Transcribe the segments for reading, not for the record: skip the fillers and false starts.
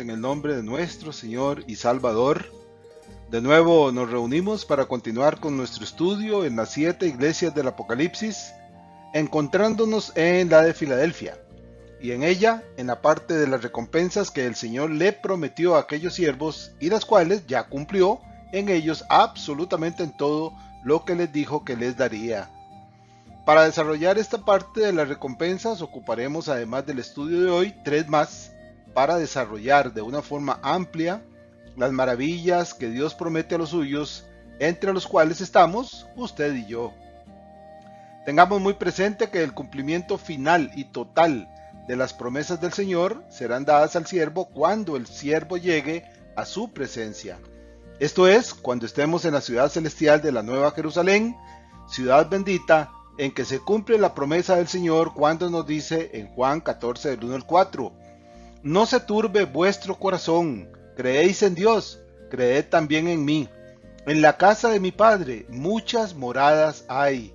en el nombre de nuestro Señor y Salvador. De nuevo nos reunimos para continuar con nuestro estudio en las 7 iglesias del Apocalipsis, encontrándonos en la de Filadelfia, y en ella en la parte de las recompensas que el Señor le prometió a aquellos siervos y las cuales ya cumplió en ellos absolutamente en todo lo que les dijo que les daría. Para desarrollar esta parte de las recompensas ocuparemos, además del estudio de hoy, 3 más para desarrollar de una forma amplia las maravillas que Dios promete a los suyos, entre los cuales estamos usted y yo. Tengamos muy presente que el cumplimiento final y total de las promesas del Señor serán dadas al siervo cuando el siervo llegue a su presencia. Esto es, cuando estemos en la ciudad celestial de la Nueva Jerusalén, ciudad bendita, en que se cumple la promesa del Señor cuando nos dice en Juan 14, del 1 al 4, no se turbe vuestro corazón, creéis en Dios, creed también en mí. En la casa de mi Padre muchas moradas hay.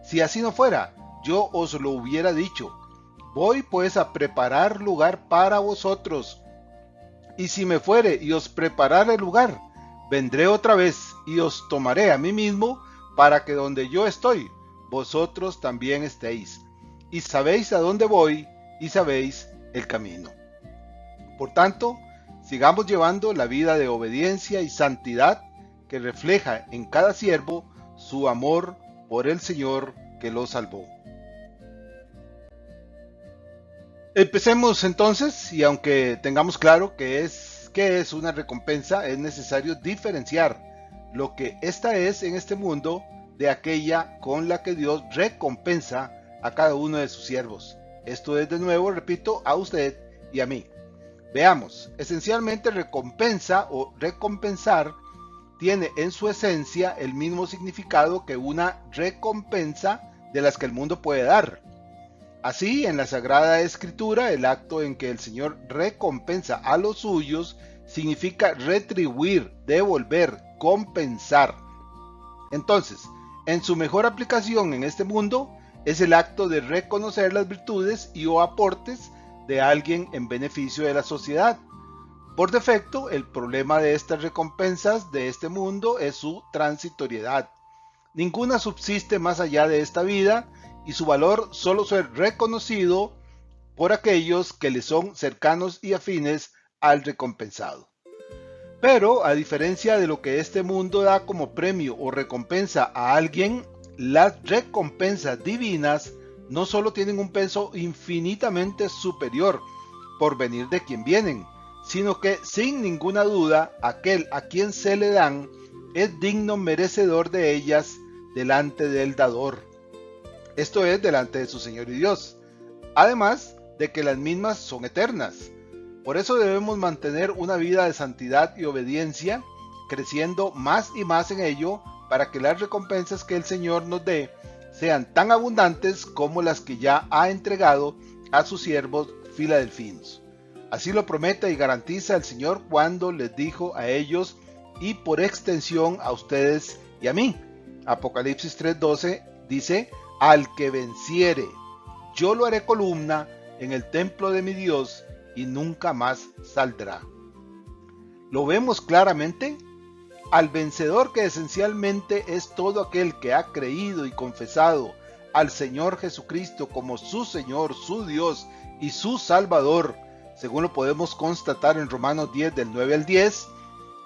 Si así no fuera, yo os lo hubiera dicho. Voy pues a preparar lugar para vosotros. Y si me fuere y os preparare lugar, vendré otra vez y os tomaré a mí mismo, para que donde yo estoy, vosotros también estéis. Y sabéis a dónde voy, y sabéis el camino. Por tanto, sigamos llevando la vida de obediencia y santidad que refleja en cada siervo su amor por el Señor que lo salvó. Empecemos entonces, y aunque tengamos claro qué es una recompensa, es necesario diferenciar lo que ésta es en este mundo de aquella con la que Dios recompensa a cada uno de sus siervos. Esto es, de nuevo, repito, a usted y a mí. Veamos, esencialmente recompensa o recompensar tiene en su esencia el mismo significado que una recompensa de las que el mundo puede dar. Así, en la Sagrada Escritura, el acto en que el Señor recompensa a los suyos significa retribuir, devolver, compensar. Entonces, en su mejor aplicación en este mundo, es el acto de reconocer las virtudes y o aportes de alguien en beneficio de la sociedad. Por defecto, el problema de estas recompensas de este mundo es su transitoriedad. Ninguna subsiste más allá de esta vida y su valor solo ser reconocido por aquellos que le son cercanos y afines al recompensado. Pero, a diferencia de lo que este mundo da como premio o recompensa a alguien, las recompensas divinas no solo tienen un peso infinitamente superior por venir de quien vienen, sino que sin ninguna duda aquel a quien se le dan es digno merecedor de ellas delante del dador. Esto es, delante de su Señor y Dios. Además de que las mismas son eternas. Por eso debemos mantener una vida de santidad y obediencia, creciendo más y más en ello, para que las recompensas que el Señor nos dé sean tan abundantes como las que ya ha entregado a sus siervos filadelfinos. Así lo promete y garantiza el Señor cuando les dijo a ellos y por extensión a ustedes y a mí. Apocalipsis 3:12 dice, al que venciere, yo lo haré columna en el templo de mi Dios y nunca más saldrá. ¿Lo vemos claramente? Al vencedor, que esencialmente es todo aquel que ha creído y confesado al Señor Jesucristo como su Señor, su Dios y su Salvador, según lo podemos constatar en Romanos 10 del 9 al 10,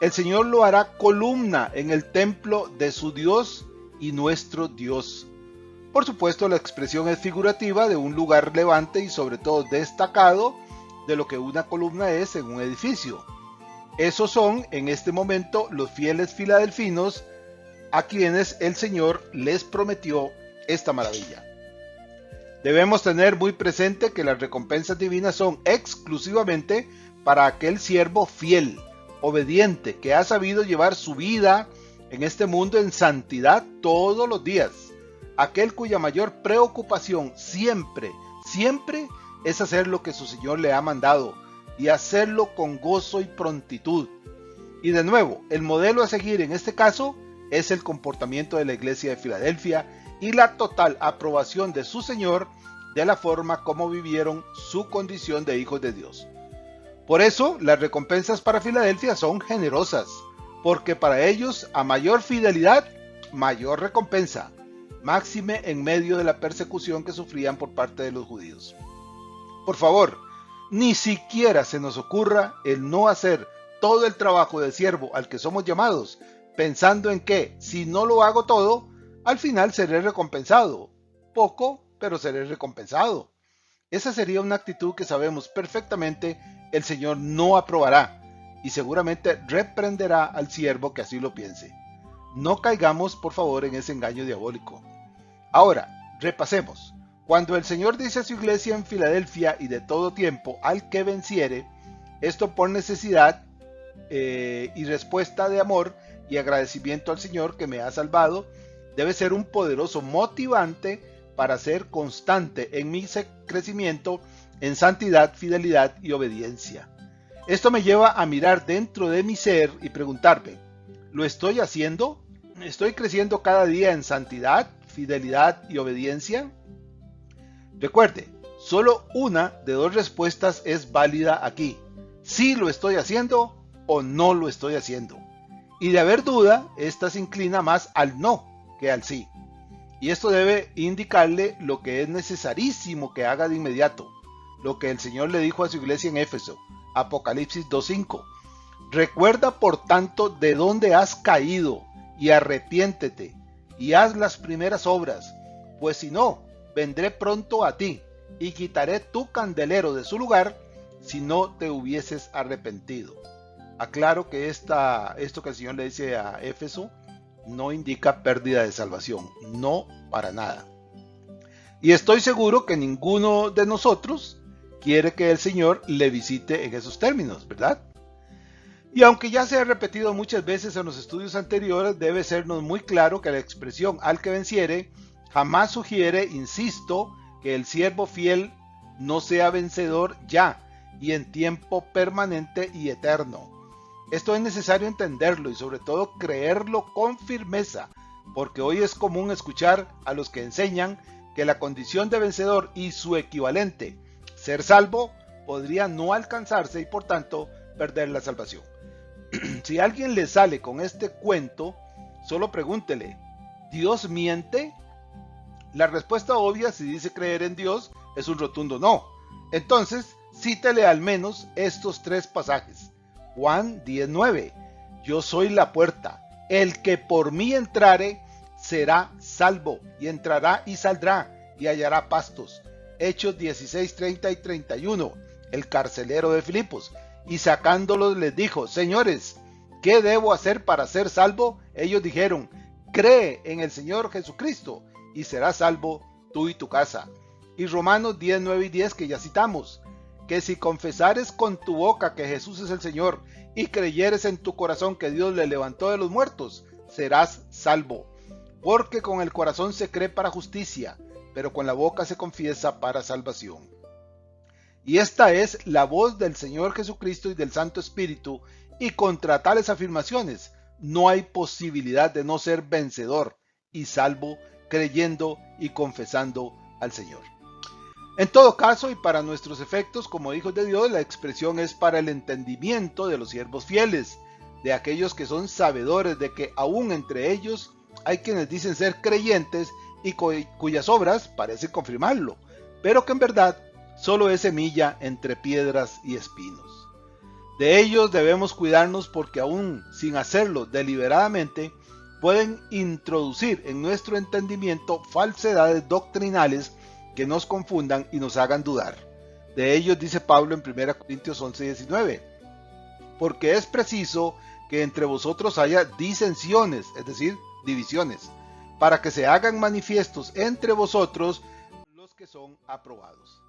el Señor lo hará columna en el templo de su Dios y nuestro Dios. Por supuesto, la expresión es figurativa de un lugar relevante y sobre todo destacado de lo que una columna es en un edificio. Esos son, en este momento, los fieles filadelfinos a quienes el Señor les prometió esta maravilla. Debemos tener muy presente que las recompensas divinas son exclusivamente para aquel siervo fiel, obediente, que ha sabido llevar su vida en este mundo en santidad todos los días. Aquel cuya mayor preocupación siempre es hacer lo que su Señor le ha mandado y hacerlo con gozo y prontitud. Y de nuevo, el modelo a seguir en este caso es el comportamiento de la iglesia de Filadelfia y la total aprobación de su Señor de la forma como vivieron su condición de hijos de Dios. Por eso las recompensas para Filadelfia son generosas, porque para ellos a mayor fidelidad, mayor recompensa, máxime en medio de la persecución que sufrían por parte de los judíos. Por favor, ni siquiera se nos ocurra el no hacer todo el trabajo de siervo al que somos llamados, pensando en que si no lo hago todo, al final seré recompensado. Poco, pero seré recompensado. Esa sería una actitud que sabemos perfectamente el Señor no aprobará y seguramente reprenderá al siervo que así lo piense. No caigamos, por favor, en ese engaño diabólico. Ahora, repasemos. Cuando el Señor dice a su iglesia en Filadelfia y de todo tiempo, al que venciere, esto por necesidad y respuesta de amor y agradecimiento al Señor que me ha salvado, debe ser un poderoso motivante para ser constante en mi crecimiento en santidad, fidelidad y obediencia. Esto me lleva a mirar dentro de mi ser y preguntarme, ¿lo estoy haciendo? ¿Estoy creciendo cada día en santidad, fidelidad y obediencia? Recuerde, solo una de dos respuestas es válida aquí. Sí lo estoy haciendo o no lo estoy haciendo. Y de haber duda, esta se inclina más al no que al sí. Y esto debe indicarle lo que es necesarísimo que haga de inmediato, lo que el Señor le dijo a su iglesia en Éfeso, Apocalipsis 2:5. Recuerda por tanto de dónde has caído y arrepiéntete y haz las primeras obras, pues si no, vendré pronto a ti y quitaré tu candelero de su lugar si no te hubieses arrepentido. Aclaro que esto que el Señor le dice a Éfeso no indica pérdida de salvación, no para nada. Y estoy seguro que ninguno de nosotros quiere que el Señor le visite en esos términos, ¿verdad? Y aunque ya se ha repetido muchas veces en los estudios anteriores, debe sernos muy claro que la expresión al que venciere jamás sugiere, insisto, que el siervo fiel no sea vencedor ya y en tiempo permanente y eterno. Esto es necesario entenderlo y sobre todo creerlo con firmeza, porque hoy es común escuchar a los que enseñan que la condición de vencedor y su equivalente, ser salvo, podría no alcanzarse y por tanto perder la salvación. Si alguien le sale con este cuento, solo pregúntele, ¿Dios miente? La respuesta obvia, si dice creer en Dios, es un rotundo no. Entonces, cítele al menos estos tres pasajes. Juan 10:9. Yo soy la puerta. El que por mí entrare será salvo, y entrará y saldrá, y hallará pastos. Hechos 16:30 y 31. El carcelero de Filipos. Y sacándolos les dijo, señores, ¿qué debo hacer para ser salvo? Ellos dijeron, cree en el Señor Jesucristo, y serás salvo tú y tu casa. Y Romanos 10:9 y 10 que ya citamos, que si confesares con tu boca que Jesús es el Señor y creyeres en tu corazón que Dios le levantó de los muertos, serás salvo. Porque con el corazón se cree para justicia, pero con la boca se confiesa para salvación. Y esta es la voz del Señor Jesucristo y del Santo Espíritu, y contra tales afirmaciones no hay posibilidad de no ser vencedor y salvo creyendo y confesando al Señor. En todo caso y para nuestros efectos como hijos de Dios, la expresión es para el entendimiento de los siervos fieles, de aquellos que son sabedores de que aún entre ellos hay quienes dicen ser creyentes y cuyas obras parecen confirmarlo, pero que en verdad solo es semilla entre piedras y espinos. De ellos debemos cuidarnos porque aún sin hacerlo deliberadamente, pueden introducir en nuestro entendimiento falsedades doctrinales que nos confundan y nos hagan dudar. De ellos dice Pablo en 1 Corintios 11:19, porque es preciso que entre vosotros haya disensiones, es decir, divisiones, para que se hagan manifiestos entre vosotros los que son aprobados.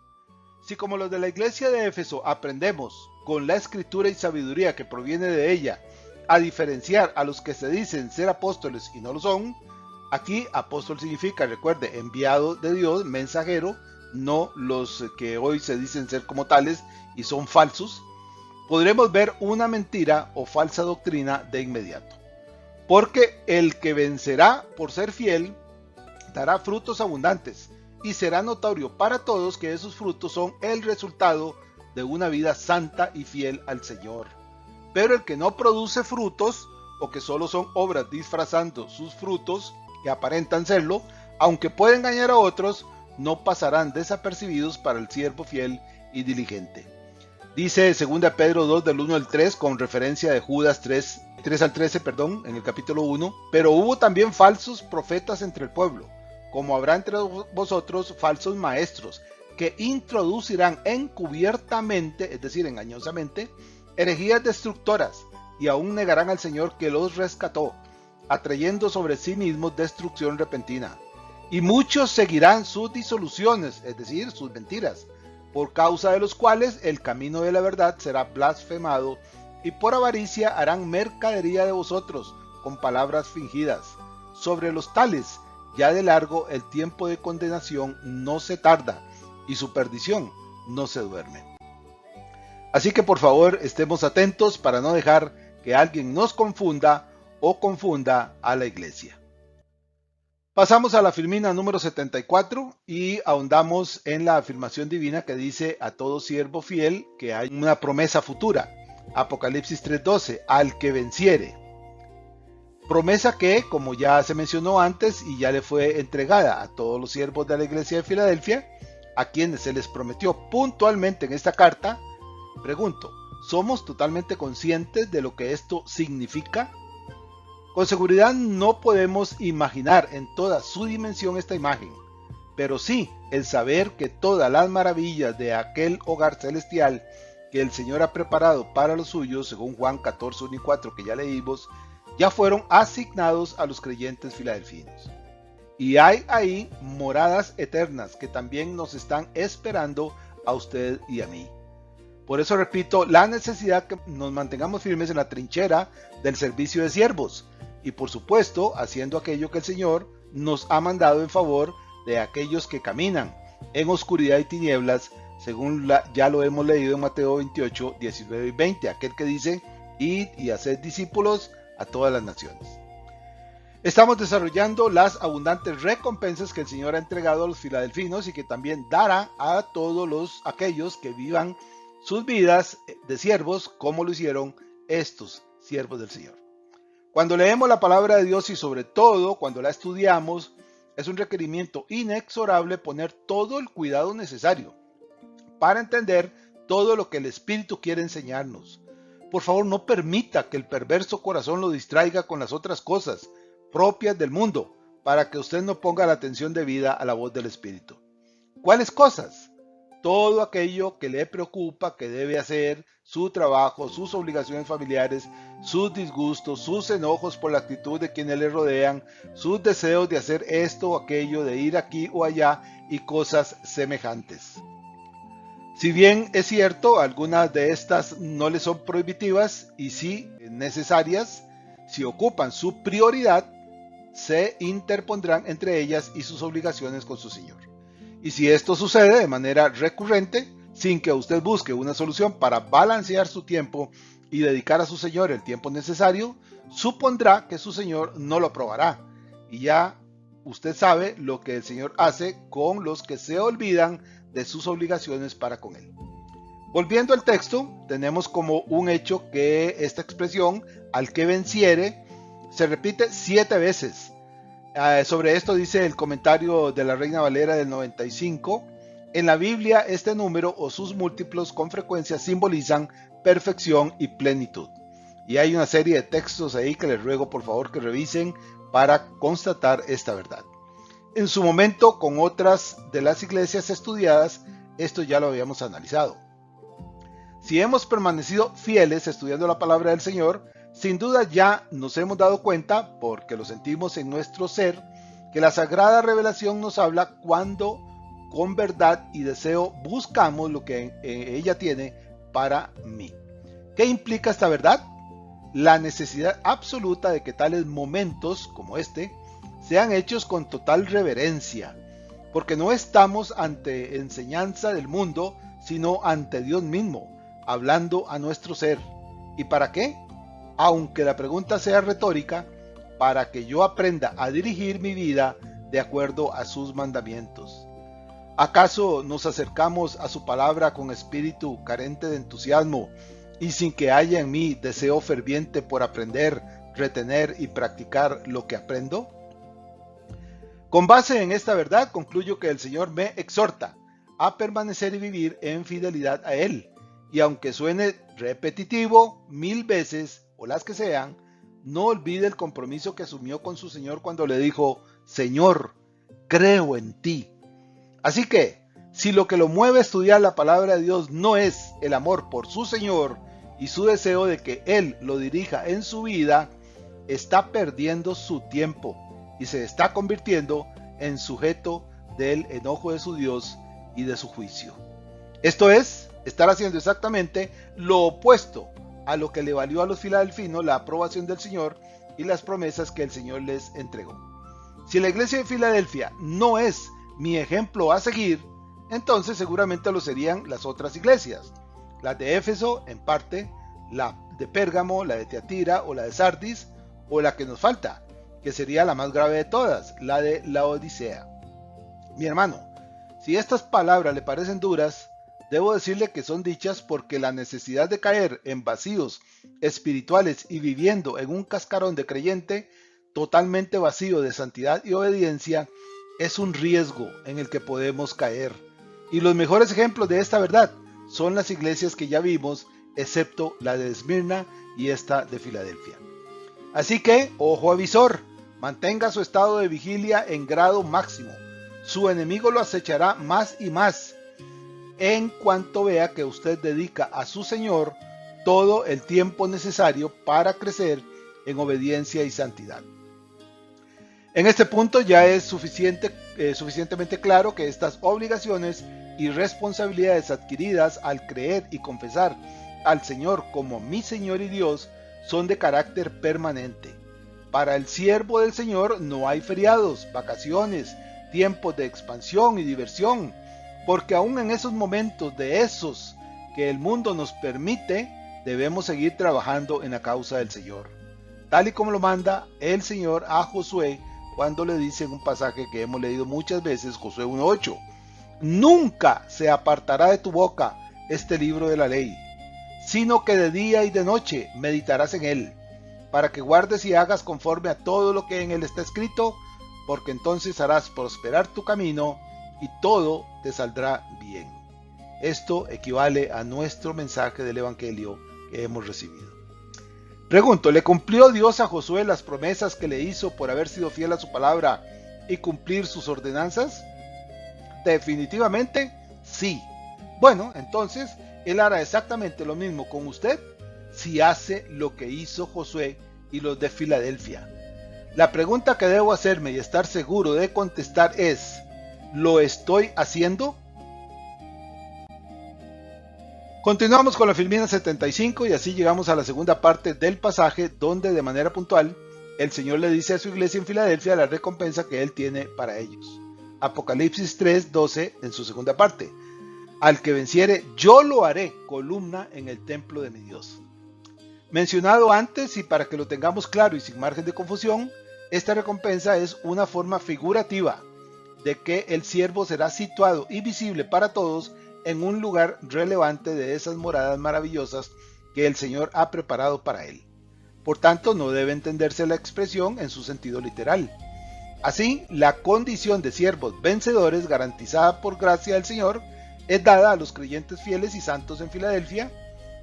Si como los de la iglesia de Éfeso aprendemos con la escritura y sabiduría que proviene de ella a diferenciar a los que se dicen ser apóstoles y no lo son, aquí apóstol significa, recuerde, enviado de Dios, mensajero, no los que hoy se dicen ser como tales y son falsos, podremos ver una mentira o falsa doctrina de inmediato. Porque el que vencerá por ser fiel dará frutos abundantes y será notorio para todos que esos frutos son el resultado de una vida santa y fiel al Señor. Pero el que no produce frutos, o que solo son obras disfrazando sus frutos, que aparentan serlo, aunque puede engañar a otros, no pasarán desapercibidos para el siervo fiel y diligente. Dice 2 Pedro 2 del 1 al 3 con referencia de Judas 3 al 13, en el capítulo 1. Pero hubo también falsos profetas entre el pueblo, como habrá entre vosotros falsos maestros, que introducirán encubiertamente, es decir, engañosamente, herejías destructoras, y aún negarán al Señor que los rescató, atrayendo sobre sí mismos destrucción repentina. Y muchos seguirán sus disoluciones, es decir, sus mentiras, por causa de los cuales el camino de la verdad será blasfemado, y por avaricia harán mercadería de vosotros con palabras fingidas. Sobre los tales, ya de largo el tiempo de condenación no se tarda, y su perdición no se duerme. Así que por favor estemos atentos para no dejar que alguien nos confunda o confunda a la iglesia. Pasamos a la filmina número 74 y ahondamos en la afirmación divina que dice a todo siervo fiel que hay una promesa futura. Apocalipsis 3:12, al que venciere. Promesa que, como ya se mencionó antes y ya le fue entregada a todos los siervos de la iglesia de Filadelfia, a quienes se les prometió puntualmente en esta carta. Pregunto, ¿somos totalmente conscientes de lo que esto significa? Con seguridad no podemos imaginar en toda su dimensión esta imagen, pero sí el saber que todas las maravillas de aquel hogar celestial que el Señor ha preparado para los suyos, según Juan 14:1 y 4 que ya leímos, ya fueron asignados a los creyentes filadelfinos. Y hay ahí moradas eternas que también nos están esperando a usted y a mí. Por eso repito, la necesidad que nos mantengamos firmes en la trinchera del servicio de siervos y por supuesto haciendo aquello que el Señor nos ha mandado en favor de aquellos que caminan en oscuridad y tinieblas, según ya lo hemos leído en Mateo 28, 19 y 20, aquel que dice, id y haced discípulos a todas las naciones. Estamos desarrollando las abundantes recompensas que el Señor ha entregado a los filadelfinos y que también dará a todos aquellos que vivan sus vidas de siervos como lo hicieron estos siervos del Señor. Cuando leemos la palabra de Dios y sobre todo cuando la estudiamos, es un requerimiento inexorable poner todo el cuidado necesario para entender todo lo que el Espíritu quiere enseñarnos. Por favor, no permita que el perverso corazón lo distraiga con las otras cosas propias del mundo, para que usted no ponga la atención debida a la voz del Espíritu. ¿Cuáles cosas? Todo aquello que le preocupa, que debe hacer, su trabajo, sus obligaciones familiares, sus disgustos, sus enojos por la actitud de quienes le rodean, sus deseos de hacer esto o aquello, de ir aquí o allá y cosas semejantes. Si bien es cierto, algunas de estas no le son prohibitivas y sí necesarias, si ocupan su prioridad, se interpondrán entre ellas y sus obligaciones con su Señor. Y si esto sucede de manera recurrente, sin que usted busque una solución para balancear su tiempo y dedicar a su Señor el tiempo necesario, supondrá que su Señor no lo aprobará. Y ya usted sabe lo que el Señor hace con los que se olvidan de sus obligaciones para con Él. Volviendo al texto, tenemos como un hecho que esta expresión, al que venciere, se repite 7 veces. Sobre esto dice el comentario de la Reina Valera del 95. En la Biblia este número o sus múltiplos con frecuencia simbolizan perfección y plenitud. Y hay una serie de textos ahí que les ruego por favor que revisen para constatar esta verdad. En su momento, con otras de las iglesias estudiadas, esto ya lo habíamos analizado. Si hemos permanecido fieles estudiando la palabra del Señor, sin duda ya nos hemos dado cuenta, porque lo sentimos en nuestro ser, que la sagrada revelación nos habla cuando con verdad y deseo buscamos lo que ella tiene para mí. ¿Qué implica esta verdad? La necesidad absoluta de que tales momentos como este sean hechos con total reverencia, porque no estamos ante enseñanza del mundo, sino ante Dios mismo, hablando a nuestro ser. ¿Y para qué? Aunque la pregunta sea retórica, para que yo aprenda a dirigir mi vida de acuerdo a sus mandamientos. ¿Acaso nos acercamos a su palabra con espíritu carente de entusiasmo y sin que haya en mí deseo ferviente por aprender, retener y practicar lo que aprendo? Con base en esta verdad concluyo que el Señor me exhorta a permanecer y vivir en fidelidad a Él, y aunque suene repetitivo 1000 veces o las que sean, no olvide el compromiso que asumió con su Señor cuando le dijo: Señor, creo en ti. Así que, si lo que lo mueve a estudiar la palabra de Dios no es el amor por su Señor y su deseo de que Él lo dirija en su vida, está perdiendo su tiempo y se está convirtiendo en sujeto del enojo de su Dios y de su juicio. Esto es, estar haciendo exactamente lo opuesto a lo que le valió a los filadelfinos la aprobación del Señor y las promesas que el Señor les entregó. Si la iglesia de Filadelfia no es mi ejemplo a seguir, entonces seguramente lo serían las otras iglesias, las de Éfeso en parte, la de Pérgamo, la de Tiatira o la de Sardis, o la que nos falta, que sería la más grave de todas, la de Laodicea. Mi hermano, si estas palabras le parecen duras, debo decirle que son dichas porque la necesidad de caer en vacíos espirituales y viviendo en un cascarón de creyente totalmente vacío de santidad y obediencia es un riesgo en el que podemos caer. Y los mejores ejemplos de esta verdad son las iglesias que ya vimos, excepto la de Esmirna y esta de Filadelfia. Así que, ojo avisor, mantenga su estado de vigilia en grado máximo. Su enemigo lo acechará más y más en cuanto vea que usted dedica a su Señor todo el tiempo necesario para crecer en obediencia y santidad. En este punto ya es suficientemente claro que estas obligaciones y responsabilidades adquiridas al creer y confesar al Señor como mi Señor y Dios son de carácter permanente. Para el siervo del Señor no hay feriados, vacaciones, tiempos de expansión y diversión, porque aún en esos momentos de esos que el mundo nos permite, debemos seguir trabajando en la causa del Señor, tal y como lo manda el Señor a Josué cuando le dice en un pasaje que hemos leído muchas veces, Josué 1:8, nunca se apartará de tu boca este libro de la ley, sino que de día y de noche meditarás en él, para que guardes y hagas conforme a todo lo que en él está escrito, porque entonces harás prosperar tu camino y todo te saldrá bien. Esto equivale a nuestro mensaje del Evangelio que hemos recibido. Pregunto, ¿le cumplió Dios a Josué las promesas que le hizo por haber sido fiel a su palabra y cumplir sus ordenanzas? Definitivamente sí. Bueno, entonces Él hará exactamente lo mismo con usted si hace lo que hizo Josué y los de Filadelfia. La pregunta que debo hacerme y estar seguro de contestar es, ¿lo estoy haciendo? Continuamos con la Filmina 75 y así llegamos a la segunda parte del pasaje donde de manera puntual el Señor le dice a su iglesia en Filadelfia la recompensa que Él tiene para ellos. Apocalipsis 3:12 en su segunda parte. Al que venciere, yo lo haré columna en el templo de mi Dios. Mencionado antes y para que lo tengamos claro y sin margen de confusión, esta recompensa es una forma figurativa de que el siervo será situado y visible para todos en un lugar relevante de esas moradas maravillosas que el Señor ha preparado para él. Por tanto, no debe entenderse la expresión en su sentido literal. Así, la condición de siervos vencedores garantizada por gracia del Señor es dada a los creyentes fieles y santos en Filadelfia.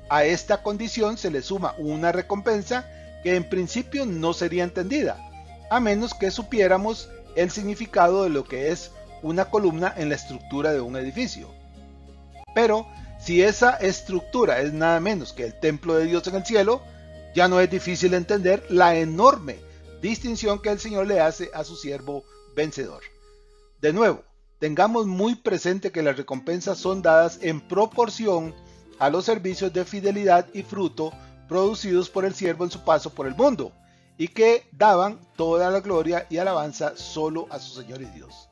A esta condición se le suma una recompensa que en principio no sería entendida, a menos que supiéramos el significado de lo que es una columna en la estructura de un edificio. Pero si esa estructura es nada menos que el templo de Dios en el cielo, ya no es difícil entender la enorme distinción que el Señor le hace a su siervo vencedor. De nuevo, tengamos muy presente que las recompensas son dadas en proporción a los servicios de fidelidad y fruto producidos por el siervo en su paso por el mundo, y que daban toda la gloria y alabanza solo a su Señor y Dios.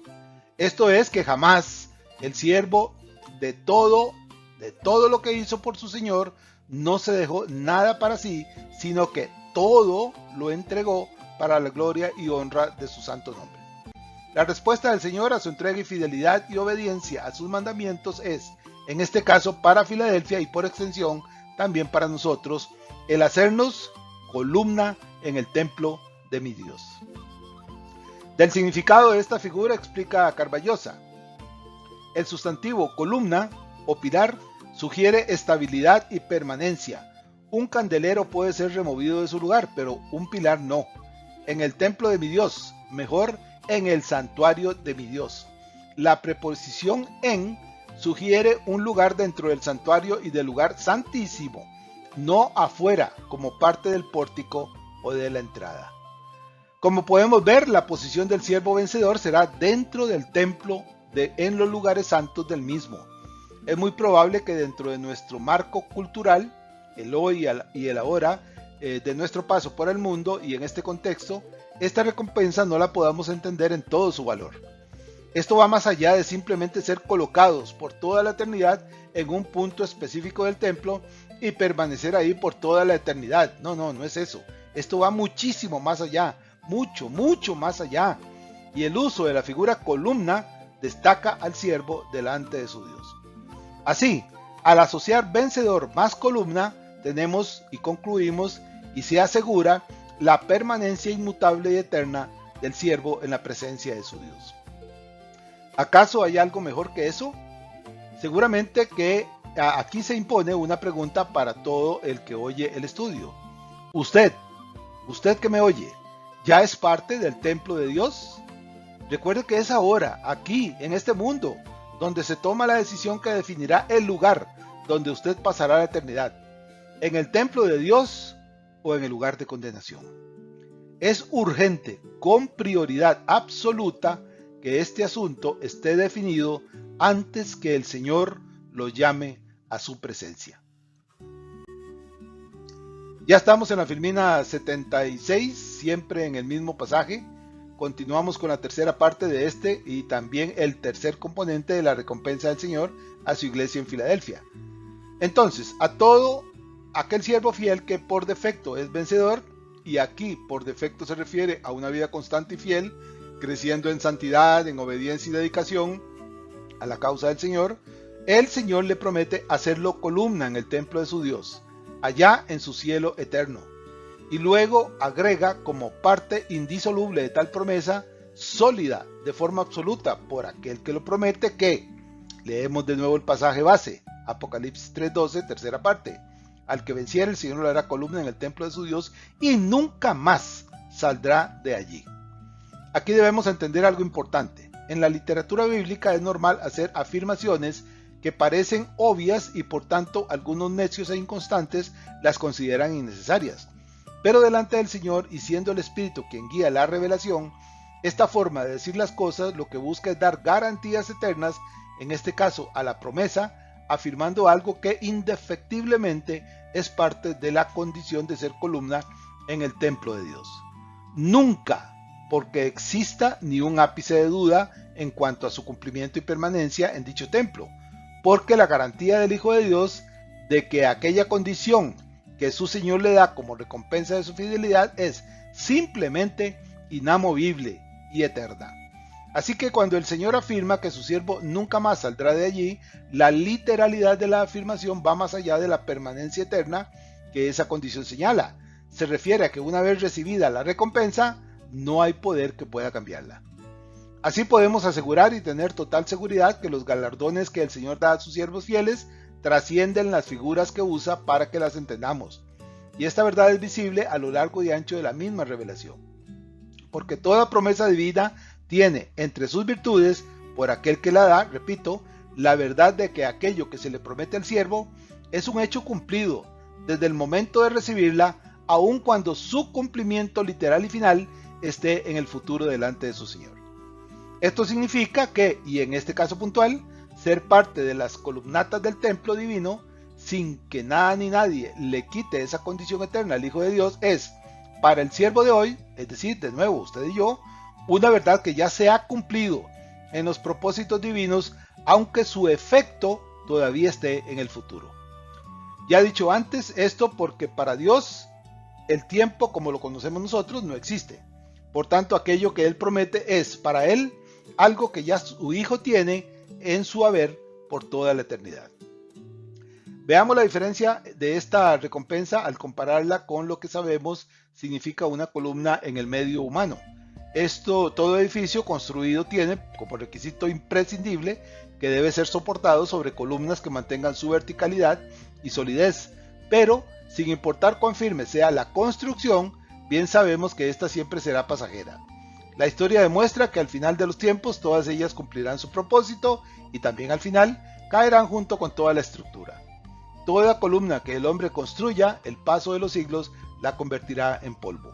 Esto es que jamás el siervo de todo lo que hizo por su Señor no se dejó nada para sí, sino que todo lo entregó para la gloria y honra de su santo nombre. La respuesta del Señor a su entrega y fidelidad y obediencia a sus mandamientos es, en este caso para Filadelfia y por extensión también para nosotros, el hacernos columna en el templo de mi Dios. Del significado de esta figura explica Carballosa. El sustantivo columna o pilar sugiere estabilidad y permanencia. Un candelero puede ser removido de su lugar, pero un pilar no. En el templo de mi Dios, mejor en el santuario de mi Dios. La preposición en sugiere un lugar dentro del santuario y del lugar santísimo, no afuera como parte del pórtico o de la entrada. Como podemos ver, la posición del siervo vencedor será dentro del templo en los lugares santos del mismo. Es muy probable que dentro de nuestro marco cultural, el hoy y el ahora, de nuestro paso por el mundo y en este contexto, esta recompensa no la podamos entender en todo su valor. Esto va más allá de simplemente ser colocados por toda la eternidad en un punto específico del templo y permanecer ahí por toda la eternidad. No es eso. Esto va muchísimo más allá, mucho más allá. Y el uso de la figura columna destaca al siervo delante de su Dios. Así, al asociar vencedor más columna, tenemos y concluimos y se asegura la permanencia inmutable y eterna del siervo en la presencia de su Dios. ¿Acaso hay algo mejor que eso? Seguramente que aquí se impone una pregunta para todo el que oye el estudio. Usted que me oye, ¿ya es parte del templo de Dios? Recuerde que es ahora, aquí, en este mundo, donde se toma la decisión que definirá el lugar donde usted pasará la eternidad. ¿En el templo de Dios o en el lugar de condenación? Es urgente, con prioridad absoluta, que este asunto esté definido antes que el Señor lo llame a su presencia. Ya estamos en la Filmina 76, siempre en el mismo pasaje. Continuamos con la tercera parte de este y también el tercer componente de la recompensa del Señor a su iglesia en Filadelfia. Entonces, a todo aquel siervo fiel que por defecto es vencedor, y aquí por defecto se refiere a una vida constante y fiel, creciendo en santidad, en obediencia y dedicación a la causa del Señor, el Señor le promete hacerlo columna en el templo de su Dios, allá en su cielo eterno. Y luego agrega como parte indisoluble de tal promesa, sólida de forma absoluta por aquel que lo promete, que, leemos de nuevo el pasaje base, Apocalipsis 3:12, tercera parte, al que venciere el Señor lo hará columna en el templo de su Dios y nunca más saldrá de allí. Aquí debemos entender algo importante. En la literatura bíblica es normal hacer afirmaciones que parecen obvias y por tanto algunos necios e inconstantes las consideran innecesarias. Pero delante del Señor y siendo el Espíritu quien guía la revelación, esta forma de decir las cosas lo que busca es dar garantías eternas, en este caso a la promesa, afirmando algo que indefectiblemente es parte de la condición de ser columna en el templo de Dios. Nunca porque exista ni un ápice de duda en cuanto a su cumplimiento y permanencia en dicho templo, porque la garantía del Hijo de Dios de que aquella condición que su Señor le da como recompensa de su fidelidad es simplemente inamovible y eterna. Así que cuando el Señor afirma que su siervo nunca más saldrá de allí, la literalidad de la afirmación va más allá de la permanencia eterna que esa condición señala. Se refiere a que una vez recibida la recompensa, no hay poder que pueda cambiarla. Así podemos asegurar y tener total seguridad que los galardones que el Señor da a sus siervos fieles trascienden las figuras que usa para que las entendamos. Y esta verdad es visible a lo largo y ancho de la misma revelación. Porque toda promesa divina tiene entre sus virtudes, por aquel que la da, repito, la verdad de que aquello que se le promete al siervo es un hecho cumplido desde el momento de recibirla, aun cuando su cumplimiento literal y final esté en el futuro delante de su Señor. Esto significa que, y en este caso puntual, ser parte de las columnatas del templo divino, sin que nada ni nadie le quite esa condición eterna al Hijo de Dios, es, para el siervo de hoy, es decir, de nuevo usted y yo, una verdad que ya se ha cumplido en los propósitos divinos, aunque su efecto todavía esté en el futuro. Ya he dicho antes esto porque para Dios el tiempo como lo conocemos nosotros no existe. Por tanto, aquello que Él promete es para Él algo que ya su hijo tiene en su haber por toda la eternidad. Veamos la diferencia de esta recompensa al compararla con lo que sabemos significa una columna en el medio humano. Todo edificio construido tiene como requisito imprescindible que debe ser soportado sobre columnas que mantengan su verticalidad y solidez, pero sin importar cuán firme sea la construcción, bien sabemos que esta siempre será pasajera. La historia demuestra que al final de los tiempos todas ellas cumplirán su propósito y también al final caerán junto con toda la estructura. Toda columna que el hombre construya, el paso de los siglos la convertirá en polvo.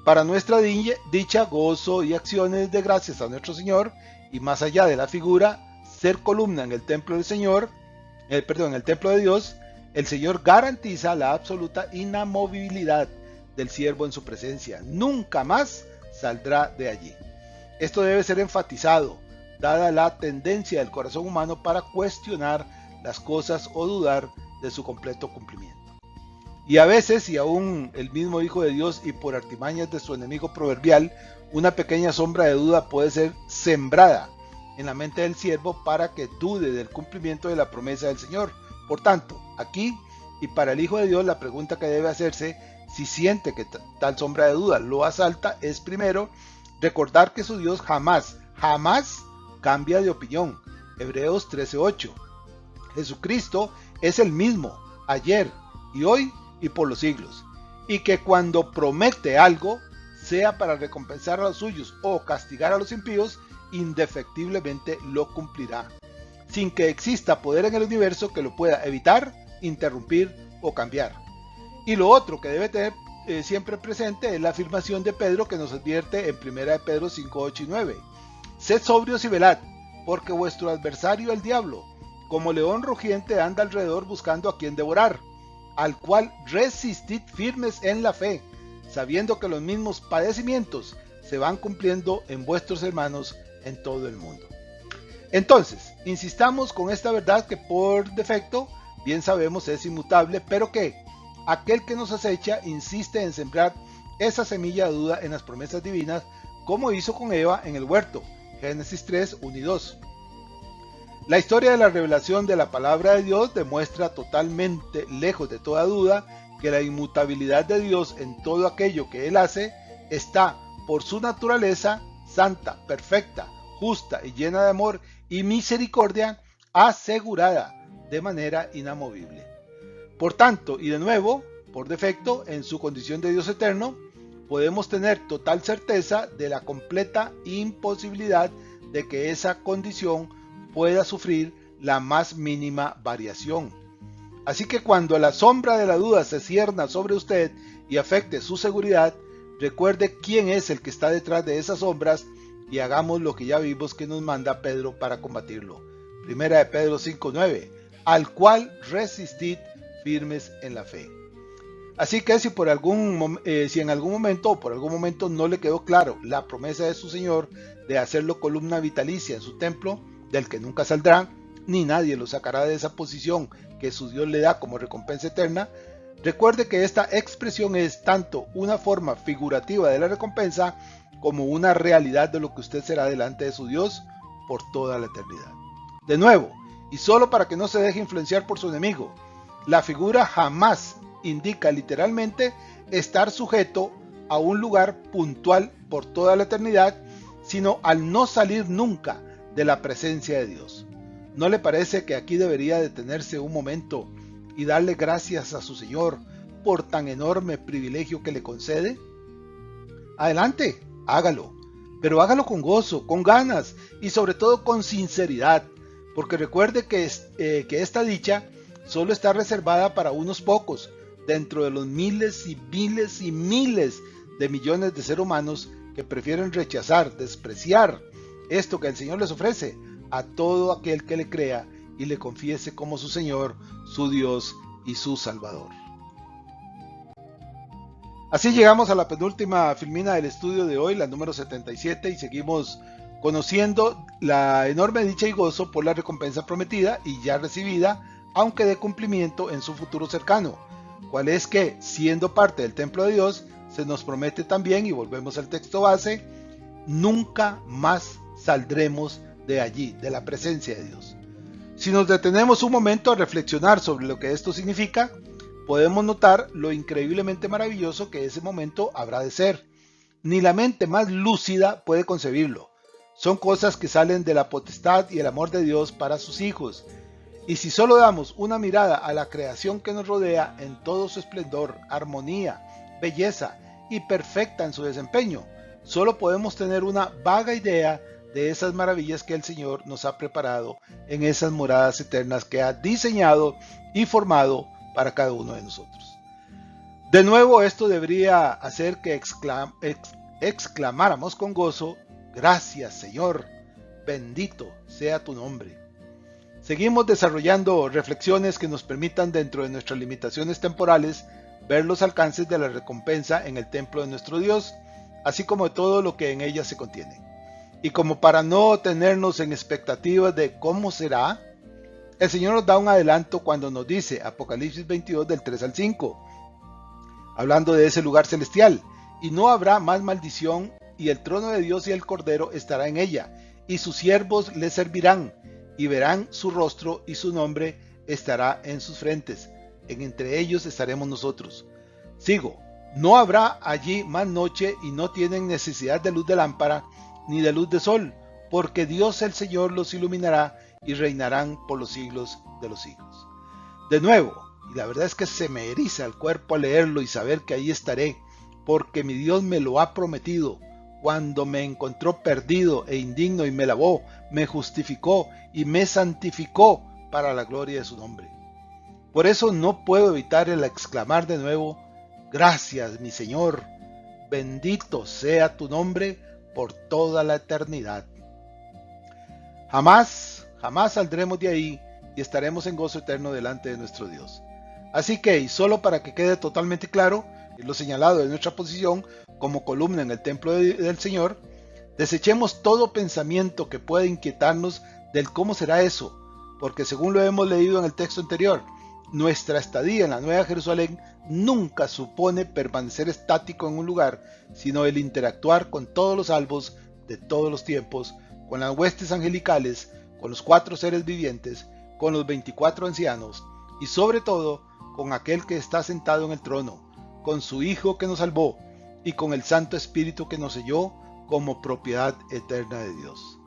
Para nuestra dicha, gozo y acciones de gracias a nuestro Señor, y más allá de la figura, ser columna en el templo del Señor, en el templo de Dios, el Señor garantiza la absoluta inamovibilidad del siervo en su presencia. Nunca más saldrá de allí. Esto debe ser enfatizado, dada la tendencia del corazón humano para cuestionar las cosas o dudar de su completo cumplimiento. Y a veces, y aún el mismo Hijo de Dios y por artimañas de su enemigo proverbial, una pequeña sombra de duda puede ser sembrada en la mente del siervo para que dude del cumplimiento de la promesa del Señor. Por tanto, aquí y para el Hijo de Dios, la pregunta que debe hacerse si siente que tal sombra de duda lo asalta es primero recordar que su Dios jamás cambia de opinión. Hebreos 13:8. Jesucristo es el mismo ayer y hoy y por los siglos, y que cuando promete algo, sea para recompensar a los suyos o castigar a los impíos, indefectiblemente lo cumplirá, sin que exista poder en el universo que lo pueda evitar, interrumpir o cambiar. Y lo otro que debe tener siempre presente es la afirmación de Pedro que nos advierte en 1 de Pedro 5:8 y 9. Sed sobrios y velad, porque vuestro adversario el diablo, como león rugiente anda alrededor buscando a quien devorar, al cual resistid firmes en la fe, sabiendo que los mismos padecimientos se van cumpliendo en vuestros hermanos en todo el mundo. Entonces, insistamos con esta verdad que por defecto, bien sabemos es inmutable, pero que aquel que nos acecha insiste en sembrar esa semilla de duda en las promesas divinas, como hizo con Eva en el huerto, Génesis 3, 1 y 2. La historia de la revelación de la palabra de Dios demuestra totalmente, lejos de toda duda, que la inmutabilidad de Dios en todo aquello que Él hace está, por su naturaleza, santa, perfecta, justa y llena de amor y misericordia, asegurada de manera inamovible. Por tanto, y de nuevo, por defecto, en su condición de Dios eterno, podemos tener total certeza de la completa imposibilidad de que esa condición pueda sufrir la más mínima variación. Así que cuando la sombra de la duda se cierna sobre usted y afecte su seguridad, recuerde quién es el que está detrás de esas sombras y hagamos lo que ya vimos que nos manda Pedro para combatirlo. 1 de Pedro 5:9, al cual resistid firmes en la fe. Así que si en algún momento o por algún momento no le quedó claro la promesa de su Señor de hacerlo columna vitalicia en su templo, del que nunca saldrá, ni nadie lo sacará de esa posición que su Dios le da como recompensa eterna, recuerde que esta expresión es tanto una forma figurativa de la recompensa como una realidad de lo que usted será delante de su Dios por toda la eternidad. De nuevo, y solo para que no se deje influenciar por su enemigo, la figura jamás indica literalmente estar sujeto a un lugar puntual por toda la eternidad, sino al no salir nunca de la presencia de Dios. ¿No le parece que aquí debería detenerse un momento y darle gracias a su Señor por tan enorme privilegio que le concede? Adelante, hágalo, pero hágalo con gozo, con ganas y sobre todo con sinceridad, porque recuerde que esta dicha solo está reservada para unos pocos, dentro de los miles y miles y miles de millones de seres humanos que prefieren rechazar, despreciar esto que el Señor les ofrece a todo aquel que le crea y le confiese como su Señor, su Dios y su Salvador. Así llegamos a la penúltima filmina del estudio de hoy, la número 77, y seguimos conociendo la enorme dicha y gozo por la recompensa prometida y ya recibida, aunque de cumplimiento en su futuro cercano, cual es que, siendo parte del templo de Dios, se nos promete también, y volvemos al texto base, nunca más saldremos de allí, de la presencia de Dios. Si nos detenemos un momento a reflexionar sobre lo que esto significa, podemos notar lo increíblemente maravilloso que ese momento habrá de ser. Ni la mente más lúcida puede concebirlo. Son cosas que salen de la potestad y el amor de Dios para sus hijos. Y si solo damos una mirada a la creación que nos rodea en todo su esplendor, armonía, belleza y perfecta en su desempeño, solo podemos tener una vaga idea de esas maravillas que el Señor nos ha preparado en esas moradas eternas que ha diseñado y formado para cada uno de nosotros. De nuevo, esto debería hacer que exclamáramos con gozo: gracias, Señor, bendito sea tu nombre. Seguimos desarrollando reflexiones que nos permitan, dentro de nuestras limitaciones temporales, ver los alcances de la recompensa en el templo de nuestro Dios, así como de todo lo que en ella se contiene. Y como para no tenernos en expectativas de cómo será, el Señor nos da un adelanto cuando nos dice, Apocalipsis 22 del 3 al 5, hablando de ese lugar celestial: y no habrá más maldición, y el trono de Dios y el Cordero estará en ella, y sus siervos le servirán, y verán su rostro, y su nombre estará en sus frentes. Entre ellos estaremos nosotros. Sigo: no habrá allí más noche, y no tienen necesidad de luz de lámpara, ni de luz de sol, porque Dios el Señor los iluminará, y reinarán por los siglos de los siglos. De nuevo, y la verdad es que se me eriza el cuerpo al leerlo y saber que ahí estaré, porque mi Dios me lo ha prometido, cuando me encontró perdido e indigno, y me lavó, me justificó y me santificó para la gloria de su nombre. Por eso no puedo evitar el exclamar de nuevo: gracias, mi Señor, bendito sea tu nombre por toda la eternidad. Jamás saldremos de ahí y estaremos en gozo eterno delante de nuestro Dios. Así que, y solo para que quede totalmente claro, lo señalado de nuestra posición como columna en el templo del Señor, desechemos todo pensamiento que pueda inquietarnos del cómo será eso, porque según lo hemos leído en el texto anterior, nuestra estadía en la Nueva Jerusalén nunca supone permanecer estático en un lugar, sino el interactuar con todos los salvos de todos los tiempos, con las huestes angelicales, con los 4 seres vivientes, con los 24 ancianos, y sobre todo con aquel que está sentado en el trono, con su Hijo que nos salvó, y con el Santo Espíritu que nos selló como propiedad eterna de Dios.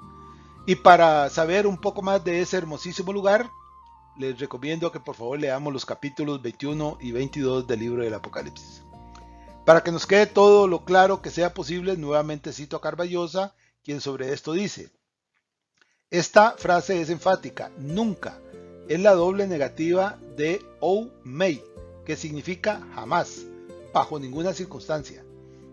Y para saber un poco más de ese hermosísimo lugar, les recomiendo que por favor leamos los capítulos 21 y 22 del libro del Apocalipsis. Para que nos quede todo lo claro que sea posible, nuevamente cito a Carballosa, quien sobre esto dice: esta frase es enfática: nunca. Es la doble negativa de May, que significa jamás, bajo ninguna circunstancia.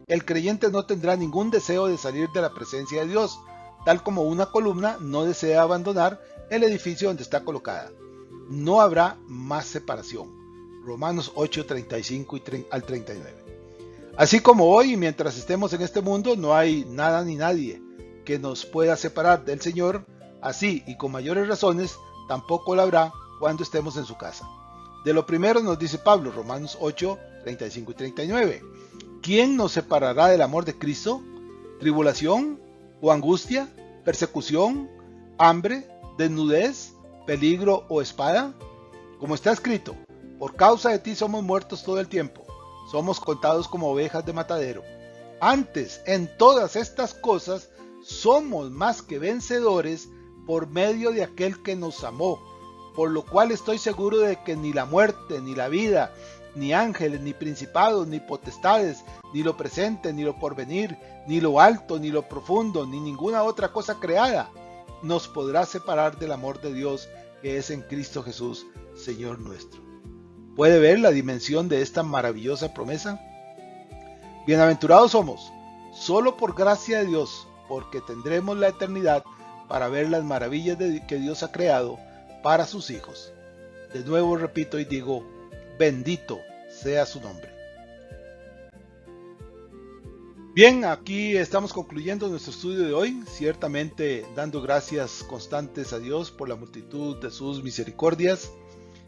El creyente no tendrá ningún deseo de salir de la presencia de Dios, tal como una columna no desea abandonar el edificio donde está colocada. No habrá más separación. Romanos 8, 35 al 39. Así como hoy, mientras estemos en este mundo, no hay nada ni nadie que nos pueda separar del Señor, así y con mayores razones, tampoco lo habrá cuando estemos en su casa. De lo primero nos dice Pablo, Romanos 8, 35 y 39. ¿Quién nos separará del amor de Cristo? ¿Tribulación o angustia? ¿Persecución? ¿Hambre? ¿Desnudez? ¿Peligro o espada? Como está escrito: por causa de ti somos muertos todo el tiempo, somos contados como ovejas de matadero. Antes, en todas estas cosas, somos más que vencedores por medio de aquel que nos amó, por lo cual estoy seguro de que ni la muerte, ni la vida, ni ángeles, ni principados, ni potestades, ni lo presente, ni lo porvenir, ni lo alto, ni lo profundo, ni ninguna otra cosa creada nos podrá separar del amor de Dios que es en Cristo Jesús, Señor nuestro. ¿Puede ver la dimensión de esta maravillosa promesa? Bienaventurados somos, solo por gracia de Dios, porque tendremos la eternidad para ver las maravillas que Dios ha creado para sus hijos. De nuevo repito y digo: bendito sea su nombre. Bien, aquí estamos concluyendo nuestro estudio de hoy, ciertamente dando gracias constantes a Dios por la multitud de sus misericordias,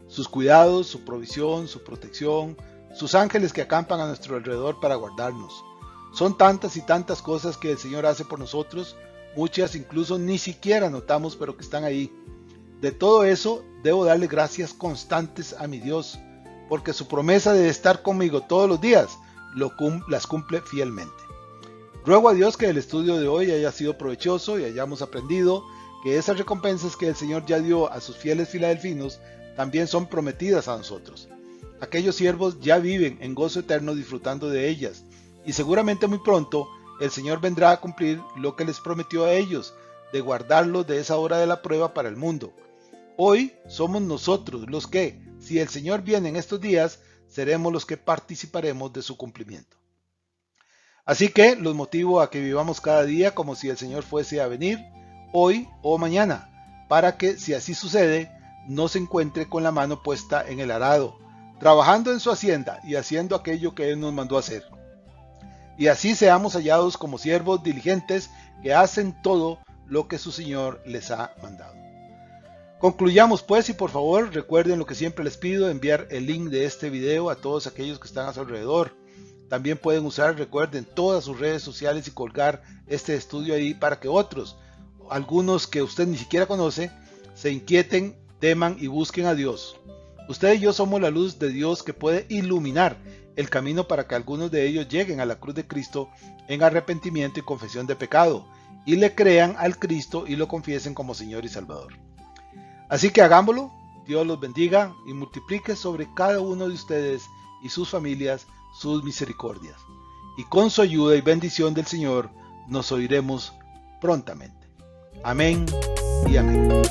sus cuidados, su provisión, su protección, sus ángeles que acampan a nuestro alrededor para guardarnos. Son tantas y tantas cosas que el Señor hace por nosotros, muchas incluso ni siquiera notamos, pero que están ahí. De todo eso debo darle gracias constantes a mi Dios, porque su promesa de estar conmigo todos los días las cumple fielmente. Ruego a Dios que el estudio de hoy haya sido provechoso y hayamos aprendido que esas recompensas que el Señor ya dio a sus fieles filadelfinos también son prometidas a nosotros. Aquellos siervos ya viven en gozo eterno disfrutando de ellas, y seguramente muy pronto el Señor vendrá a cumplir lo que les prometió a ellos, de guardarlos de esa hora de la prueba para el mundo. Hoy somos nosotros los que, si el Señor viene en estos días, seremos los que participaremos de su cumplimiento. Así que los motivo a que vivamos cada día como si el Señor fuese a venir, hoy o mañana, para que, si así sucede, no se encuentre con la mano puesta en el arado, trabajando en su hacienda y haciendo aquello que Él nos mandó hacer. Y así seamos hallados como siervos diligentes que hacen todo lo que su Señor les ha mandado. Concluyamos pues, y por favor recuerden lo que siempre les pido, enviar el link de este video a todos aquellos que están a su alrededor. También pueden usar, recuerden, todas sus redes sociales y colgar este estudio ahí para que otros, algunos que usted ni siquiera conoce, se inquieten, teman y busquen a Dios. Usted y yo somos la luz de Dios que puede iluminar el camino para que algunos de ellos lleguen a la cruz de Cristo en arrepentimiento y confesión de pecado, y le crean al Cristo y lo confiesen como Señor y Salvador. Así que hagámoslo, Dios los bendiga y multiplique sobre cada uno de ustedes y sus familias sus misericordias. Y con su ayuda y bendición del Señor nos oiremos prontamente. Amén y amén.